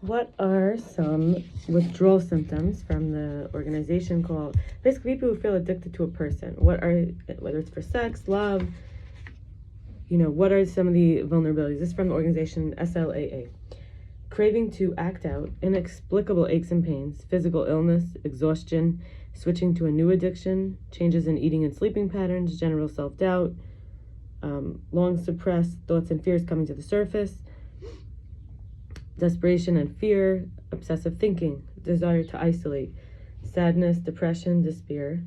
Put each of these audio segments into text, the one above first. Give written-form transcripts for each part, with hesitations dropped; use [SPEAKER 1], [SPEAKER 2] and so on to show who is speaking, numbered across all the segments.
[SPEAKER 1] What are some withdrawal symptoms from the organization called, basically people who feel addicted to a person? Whether it's for sex, love, what are some of the vulnerabilities? This is from the organization SLAA. Craving to act out, inexplicable aches and pains, physical illness, exhaustion, switching to a new addiction, changes in eating and sleeping patterns, general self-doubt, long suppressed thoughts and fears coming to the surface, desperation and fear, obsessive thinking, desire to isolate, sadness, depression, despair,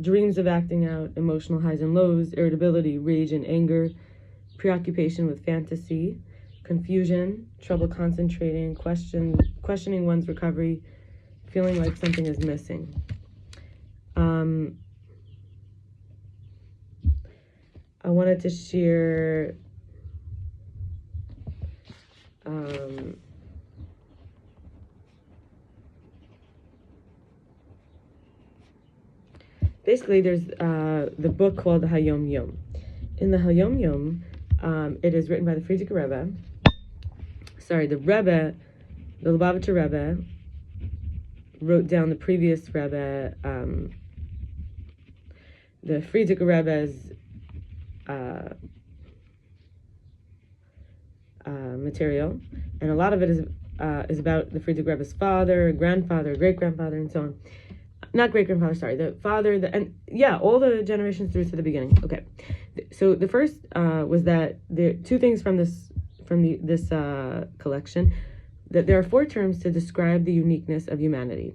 [SPEAKER 1] dreams of acting out, emotional highs and lows, irritability, rage and anger, preoccupation with fantasy, confusion, trouble concentrating, questioning one's recovery, feeling like something is missing. I wanted to share basically there's the book called the Hayom Yom. In the Hayom Yom, it is written by the Frierdiker Rebbe. The Rebbe, the Lubavitcher Rebbe, wrote down the previous Rebbe, the Frierdiker Rebbe's material, and a lot of it is about the Frierdiker Rebbe's father, grandfather, great-grandfather, and so on. Not great-grandfather, sorry, the father, all the generations through to the beginning. Okay, so the first was that there are two things from this collection, that there are 4 terms to describe the uniqueness of humanity.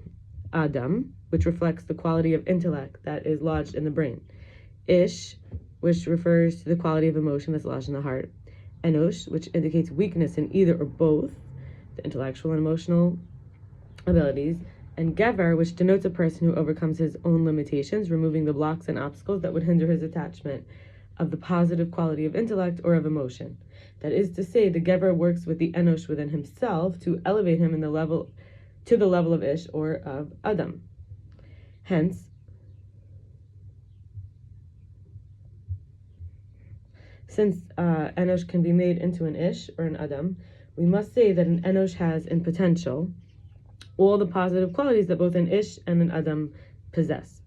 [SPEAKER 1] Adam, which reflects the quality of intellect that is lodged in the brain. Ish, which refers to the quality of emotion that's lodged in the heart. Enosh, which indicates weakness in either or both the intellectual and emotional abilities. And Gever, which denotes a person who overcomes his own limitations, removing the blocks and obstacles that would hinder his attachment of the positive quality of intellect or of emotion. That is to say, the Gever works with the Enosh within himself to elevate him to the level of Ish or of Adam. Hence, since Enosh can be made into an Ish or an Adam, we must say that an Enosh has in potential all the positive qualities that both an Ish and an Adam possess.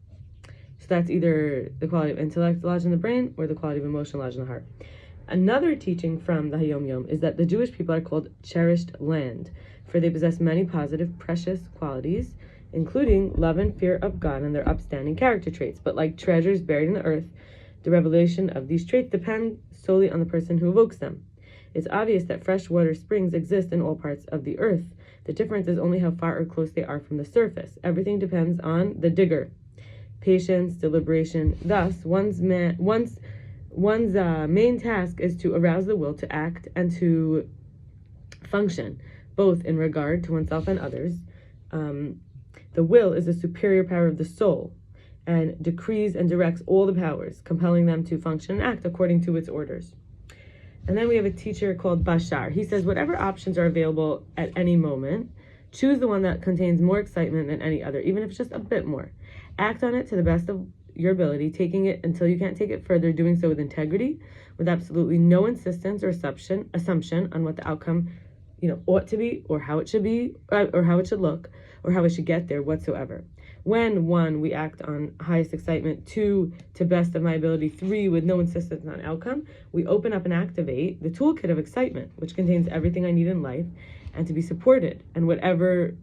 [SPEAKER 1] So that's either the quality of intellect lodged in the brain or the quality of emotion lodged in the heart. Another teaching from the Hayom Yom is that the Jewish people are called cherished land, for they possess many positive, precious qualities, including love and fear of God and their upstanding character traits. But like treasures buried in the earth, the revelation of these traits depends solely on the person who evokes them. It's obvious that freshwater springs exist in all parts of the earth. The difference is only how far or close they are from the surface. Everything depends on the digger. Patience, deliberation. Thus, one's main task is to arouse the will to act and to function, both in regard to oneself and others. The will is the superior power of the soul, and decrees and directs all the powers, compelling them to function and act according to its orders. And then we have a teacher called Bashar. He says, whatever options are available at any moment, choose the one that contains more excitement than any other, even if it's just a bit more. Act on it to the best of your ability, taking it until you can't take it further, doing so with integrity, with absolutely no insistence or assumption on what the outcome, ought to be, or how it should be, or how it should look, or how it should get there whatsoever. When 1, we act on highest excitement, 2, to best of my ability, 3, with no insistence on outcome, we open up and activate the toolkit of excitement, which contains everything I need in life and to be supported, and whatever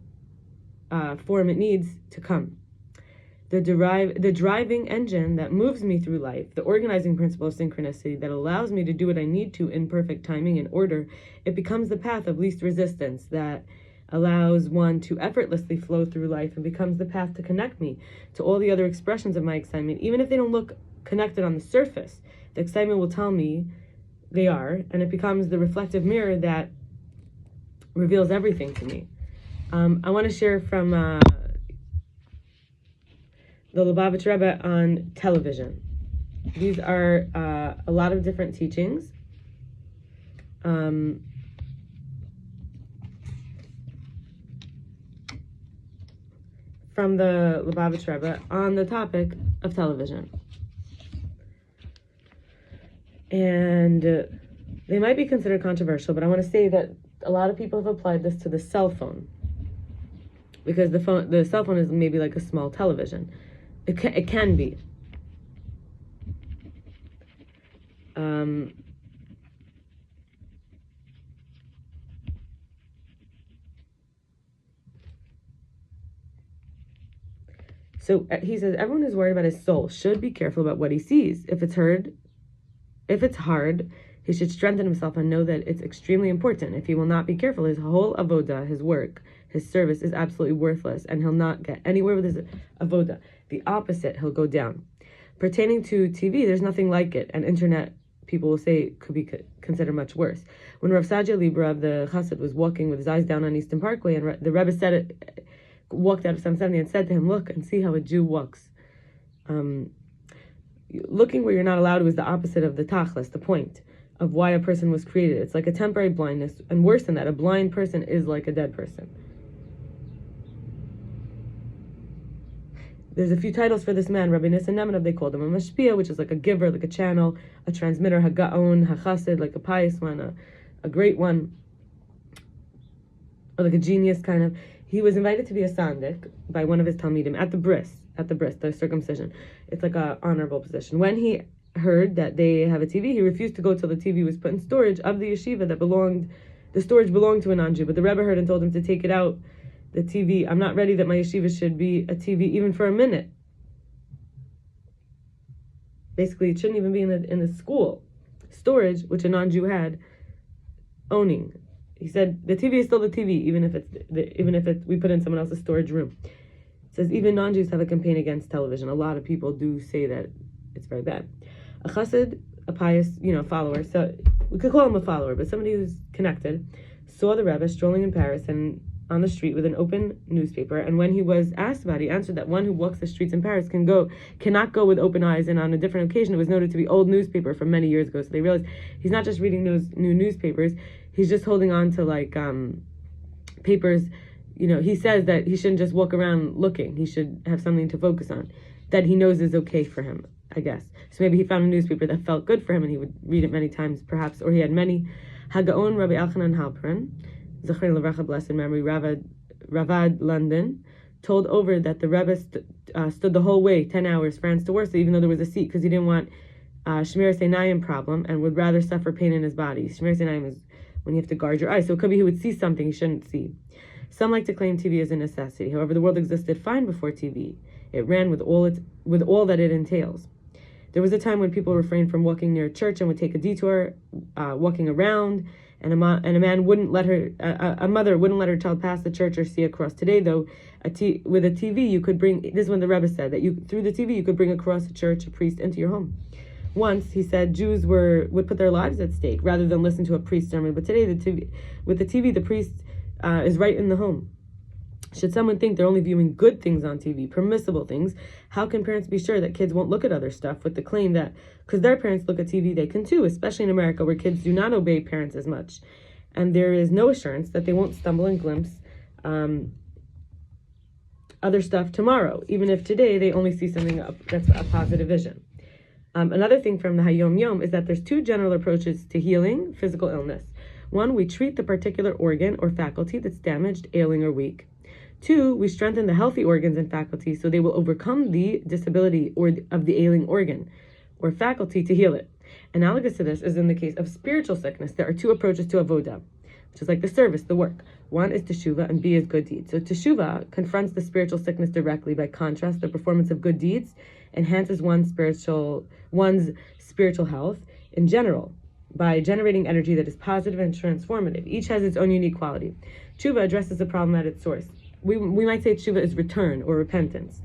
[SPEAKER 1] form it needs to come. The driving engine that moves me through life, the organizing principle of synchronicity that allows me to do what I need to in perfect timing and order, it becomes the path of least resistance that allows one to effortlessly flow through life and becomes the path to connect me to all the other expressions of my excitement, even if they don't look connected on the surface. The excitement will tell me they are, and it becomes the reflective mirror that reveals everything to me. I want to share from the Lubavitcher Rebbe on television. These are a lot of different teachings. From the Lubavitcher Rebbe on the topic of television. And they might be considered controversial, but I want to say that a lot of people have applied this to the cell phone, because the cell phone is maybe like a small television. It can be. So he says everyone who's worried about his soul should be careful about what he sees. If it's hard, he should strengthen himself and know that it's extremely important. If he will not be careful, his whole avoda, his work, his service is absolutely worthless, and he'll not get anywhere with his avoda. The opposite, he'll go down. Pertaining to TV, there's nothing like it, and internet, people will say, could be considered much worse. When Rav Sadia Libra, the Chassid, was walking with his eyes down on Eastern Parkway, and the Rebbe walked out of 770 and said to him, look and see how a Jew walks. Looking where you're not allowed was the opposite of the tachlis, the point of why a person was created. It's like a temporary blindness, and worse than that, a blind person is like a dead person. There's a few titles for this man. Rabbi Mendel, they called him a mashpia, which is like a giver, like a channel, a transmitter, hagaon, hachasid, like a pious one, a great one, or like a genius kind of. He was invited to be a sandik by one of his talmidim at the bris, the circumcision. It's like a honorable position. When he heard that they have a TV, he refused to go till the TV was put in storage of the yeshiva the storage belonged to a non-Jew, but the Rebbe heard and told him to take it out. The TV, I'm not ready that my yeshiva should be a TV even for a minute. Basically, it shouldn't even be in the school. Storage, which a non-Jew had, owning. He said the TV is still the TV, even if we put in someone else's storage room. It says even non-Jews have a campaign against television. A lot of people do say that it's very bad. A chassid, a pious, follower. So we could call him a follower, but somebody who's connected, saw the Rebbe strolling in Paris and on the street with an open newspaper, and when he was asked about it, he answered that one who walks the streets in Paris cannot go with open eyes, and on a different occasion it was noted to be old newspaper from many years ago. So they realized he's not just reading those new newspapers, he's just holding on to papers. He says that he shouldn't just walk around looking, he should have something to focus on that he knows is okay for him, I guess. So maybe he found a newspaper that felt good for him and he would read it many times perhaps, or he had many. Hagaon Rabbi Elchanan Halperin, Zachrin Levracha, blessed in memory, Ravad London, told over that the Rebbe stood the whole way, 10 hours, France to Warsaw, even though there was a seat, because he didn't want Shneerson problem and would rather suffer pain in his body. Shneerson is when you have to guard your eyes, so it could be he would see something he shouldn't see. Some like to claim TV as a necessity. However, the world existed fine before TV. It ran with all that it entails. There was a time when people refrained from walking near a church and would take a detour, walking around, and a mother wouldn't let her child pass the church or see across. Today, though, with a TV, you could bring. This is when the Rebbe said that through the TV you could bring across a church, a priest into your home. Once he said Jews would put their lives at stake rather than listen to a priest sermon. But today, with the TV, the priest is right in the home. Should someone think they're only viewing good things on TV, permissible things, how can parents be sure that kids won't look at other stuff with the claim that because their parents look at TV, they can too, especially in America where kids do not obey parents as much. And there is no assurance that they won't stumble and glimpse other stuff tomorrow, even if today they only see something that's a positive vision. Another thing from the Hayom Yom is that there's two general approaches to healing physical illness. One, we treat the particular organ or faculty that's damaged, ailing, or weak. Two, we strengthen the healthy organs and faculties so they will overcome the disability of the ailing organ or faculty to heal it. Analogous to this is in the case of spiritual sickness. There are two approaches to avoda, which is like the service, the work. One is teshuva and B is good deeds. So teshuva confronts the spiritual sickness directly. By contrast, the performance of good deeds enhances one's spiritual health in general by generating energy that is positive and transformative. Each has its own unique quality. Teshuva addresses the problem at its source. We might say teshuva is return or repentance.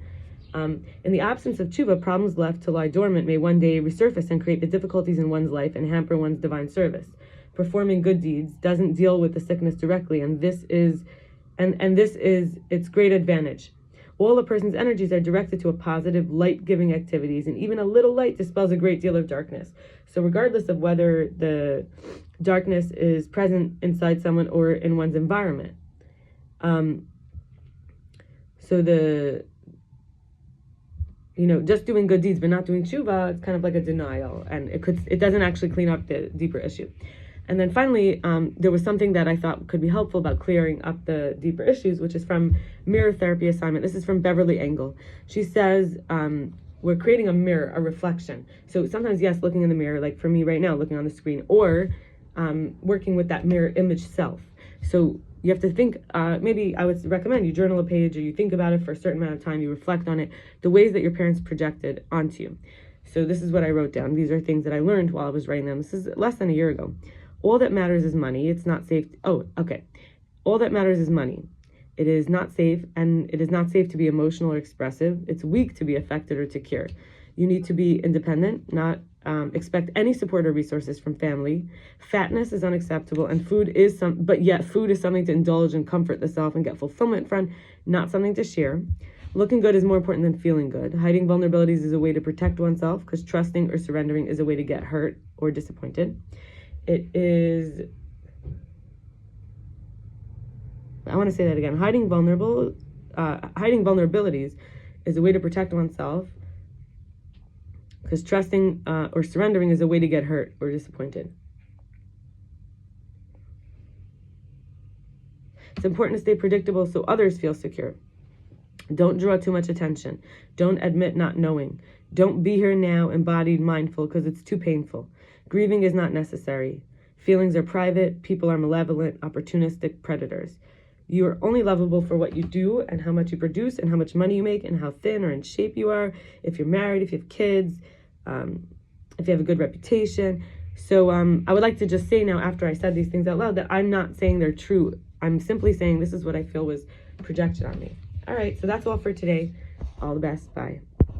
[SPEAKER 1] In the absence of teshuva, problems left to lie dormant may one day resurface and create the difficulties in one's life and hamper one's divine service. Performing good deeds doesn't deal with the sickness directly, and this is its great advantage. All a person's energies are directed to a positive, light-giving activities, and even a little light dispels a great deal of darkness. So regardless of whether the darkness is present inside someone or in one's environment. Just doing good deeds but not doing tshuva, it's kind of like a denial, and it doesn't actually clean up the deeper issue. And then finally, there was something that I thought could be helpful about clearing up the deeper issues, which is from Mirror Therapy Assignment. This is from Beverly Engel. She says, we're creating a mirror, a reflection. So sometimes, yes, looking in the mirror, like for me right now, looking on the screen, or working with that mirror image self. So you have to think, maybe I would recommend you journal a page, or you think about it for a certain amount of time, you reflect on it, the ways that your parents projected onto you. So this is what I wrote down. These are things that I learned while I was writing them. This is less than a year ago. All that matters is money. It's not safe. All that matters is money. It is not safe, and it is not safe to be emotional or expressive. It's weak to be affected or to cure. You need to be independent, not expect any support or resources from family. Fatness is unacceptable, and food is something to indulge and comfort the self and get fulfillment from, not something to share. Looking good is more important than feeling good. Hiding vulnerabilities is a way to protect oneself, because trusting or surrendering is a way to get hurt or disappointed. I want to say that again. Hiding vulnerabilities is a way to protect oneself, because trusting or surrendering is a way to get hurt or disappointed. It's important to stay predictable so others feel secure. Don't draw too much attention. Don't admit not knowing. Don't be here now, embodied, mindful, because it's too painful. Grieving is not necessary. Feelings are private. People are malevolent, opportunistic predators. You are only lovable for what you do and how much you produce and how much money you make and how thin or in shape you are, if you're married, if you have kids, if you have a good reputation. So I would like to just say now, after I said these things out loud, that I'm not saying they're true. I'm simply saying this is what I feel was projected on me. All right, so that's all for today. All the best. Bye.